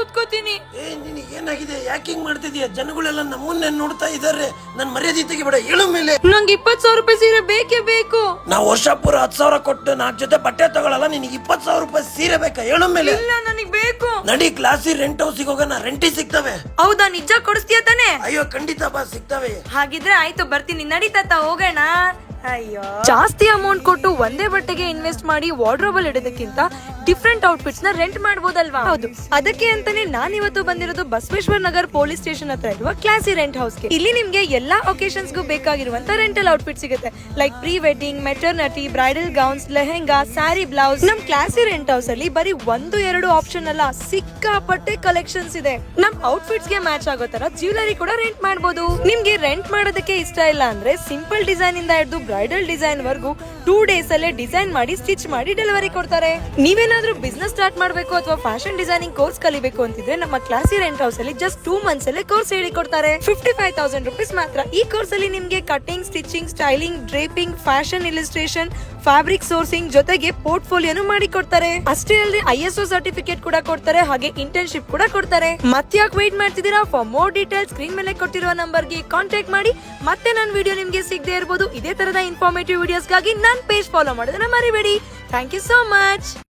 ಕುತ್ಕೋತೀನಿ. ನಿನಗೆ ಏನಾಗಿದೆ? ಯಾಕೆ ಹಿಂಗ್ ಮಾಡ್ತಿದ್ಯಾ? ಜನಗಳೆಲ್ಲ ನಮ್ಮನ್ನೇ ನೋಡ್ತಾ ಇದಾರೆ. ನನ್ ಮರ್ಯಾದೆ ತೆಗಿಬೇಡ, ಹೇಳು ಮೇಲೆ. ನಂಗೆ 20,000 ರೂಪಾಯಿ ಸೀರೆ ಬೇಕೇ ಬೇಕು. ನಾವು ವರ್ಷ ಪೂರ 10,000 ಕೊಟ್ಟು 4 ಜೊತೆ ಬಟ್ಟೆ ತಗೊಳಲ್ಲ, ನಿನಗೆ 20,000 ರೂಪಾಯಿ ಸೀರೆ ಬೇಕಾ? ಹೇಳು ಮೇಲೆ. ಇಲ್ಲ, ನನಗೆ ಬೇಕು. ನಡಿ ಕ್ಲಾಸಿ ರೆಂಟ್ ಹೌಸಿಗೆ ಹೋಗೋಣ, ರೆಂಟಿ ಸಿಗ್ತವೆ. ಹೌದಾ? ನಿಜ ಕೊಡಿಸ್ತೀಯ ತಾನೆ? ಅಯ್ಯೋ ಖಂಡಿತ ಬಾ, ಸಿಗ್ತವೆ. ಹಾಗಿದ್ರೆ ಆಯ್ತು, ಬರ್ತೀನಿ. ನಡೀತಾ ಹೋಗೋಣ. ಅಯ್ಯೋ, ಜಾಸ್ತಿ ಅಮೌಂಟ್ ಕೊಟ್ಟು ಒಂದೇ ಬಟ್ಟೆಗೆ ಇನ್ವೆಸ್ಟ್ ಮಾಡಿ ವಾರ್ಡ್ರೋಬ್ ಅಲ್ಲಿ ಇಡೋದಕ್ಕಿಂತ ಡಿಫ್ರೆಂಟ್ ಔಟ್ಫಿಟ್ಸ್ ನ ರೆಂಟ್ ಮಾಡಬಹುದಲ್ವಾ? ಹೌದು, ಅದಕ್ಕೆ ಅಂತಾನೆ ನಾನ್ ಇವತ್ತು ಬಂದಿರೋದು ಬಸವೇಶ್ವರ ನಗರ್ ಪೊಲೀಸ್ ಸ್ಟೇಷನ್ ಹತ್ರ ಇರುವ ಕ್ಲಾಸಿ ರೆಂಟ್ ಹೌಸ್ ಗೆ. ಇಲ್ಲಿ ನಿಮ್ಗೆ ಎಲ್ಲಾ ಒಕೇಶನ್ಸ್ ಗೂ ಬೇಕಾಗಿರುವಂತ ರೆಂಟಲ್ ಔಟ್ಫಿಟ್ ಸಿಗುತ್ತೆ. Like pre wedding, maternity, bridal gowns, lehenga, sari, blouse. ನಮ್ ಕ್ಲಾಸಿ ರೆಂಟ್ ಹೌಸ್ ಅಲ್ಲಿ ಬರೀ 1-2 ಆಪ್ಷನ್ ಅಲ್ಲ, ಸಿಕ್ಕಾಪಟ್ಟೆ ಕಲೆಕ್ಷನ್ಸ್ ಇದೆ. ನಮ್ ಔಟ್ಫಿಟ್ಸ್ ಗೆ ಮ್ಯಾಚ್ ಆಗೋ ತರ ಜ್ಯುವೆಲರಿ ಕೂಡ ರೆಂಟ್ ಮಾಡಬಹುದು. ನಿಮ್ಗೆ ರೆಂಟ್ ಮಾಡೋದಕ್ಕೆ ಇಷ್ಟ ಇಲ್ಲ ಅಂದ್ರೆ ಸಿಂಪಲ್ ಡಿಸೈನ್ ಇಂದ ಹಿಡಿದು ಬ್ರೈಡಲ್ ಡಿಸೈನ್ ವರ್ಗು 2 ಡೇಸ್ ಅಲ್ಲೇ ಡಿಸೈನ್ ಮಾಡಿ ಸ್ಟಿಚ್ ಮಾಡಿ ಡೆಲಿವರಿ ಕೊಡ್ತಾರೆ. ನೀವೇನಾದ್ರೂ ಬಿಸ್ನೆಸ್ ಸ್ಟಾರ್ಟ್ ಮಾಡಬೇಕು ಅಥವಾ ಫ್ಯಾಷನ್ ಡಿಸೈನಿಂಗ್ ಕೋರ್ಸ್ ಕಲಿಬೇಕು ಅಂತಿದ್ರೆ ನಮ್ಮ ಕ್ಲಾಸಿ ರೆಂಟ್ ಹೌಸ್ ಅಲ್ಲಿ ಜಸ್ಟ್ 2 ಮಂತ್ಸ್ ಅಲ್ಲೇ ಕೋರ್ಸ್ ಹೇಳಿಕೊಡ್ತಾರೆ. 55,000 ರೂಪೀಸ್ ಮಾತ್ರ. ಈ ಕೋರ್ಸ್ ಅಲ್ಲಿ ನಿಮ್ಗೆ cutting, stitching, styling, draping, fashion illustration, fabric sourcing ಜೊತೆಗೆ ಪೋರ್ಟ್ಫೋಲಿಯೋನು ಮಾಡಿ ಕೊಡ್ತಾರೆ. ಅಷ್ಟೇ ಅಲ್ಲದೆ ISO ಸರ್ಟಿಫಿಕೇಟ್ ಕೂಡ ಕೊಡ್ತಾರೆ, ಹಾಗೆ ಇಂಟರ್ನ್ಶಿಪ್ ಕೂಡ ಕೊಡ್ತಾರೆ. ಮತ್ತ್ಯಾಕ್ ವೇಟ್ ಮಾಡ್ತಿದ್ದೀರಾ? ಫಾರ್ ಮೋರ್ ಡೀಟೇಲ್ಸ್ ಸ್ಕ್ರೀನ್ ಮೇಲೆ ಕೊಟ್ಟಿರುವ ನಂಬರ್ ಗೆ ಕಾಂಟ್ಯಾಕ್ಟ್ ಮಾಡಿ. ಮತ್ತೆ ನನ್ನ ವಿಡಿಯೋ ನಿಮ್ಗೆ ಸಿಗದೆ ಇರಬಹುದು. ಇದೇ ತರದ ಇನ್ಫಾರ್ಮೇಟಿವ್ ವಿಡಿಯೋಸ್ಗಾಗಿ ನನ್ನ ಪೇಜ್ ಫಾಲೋ ಮಾಡೋದನ್ನ ಮರಿಬೇಡಿ. Thank you so much.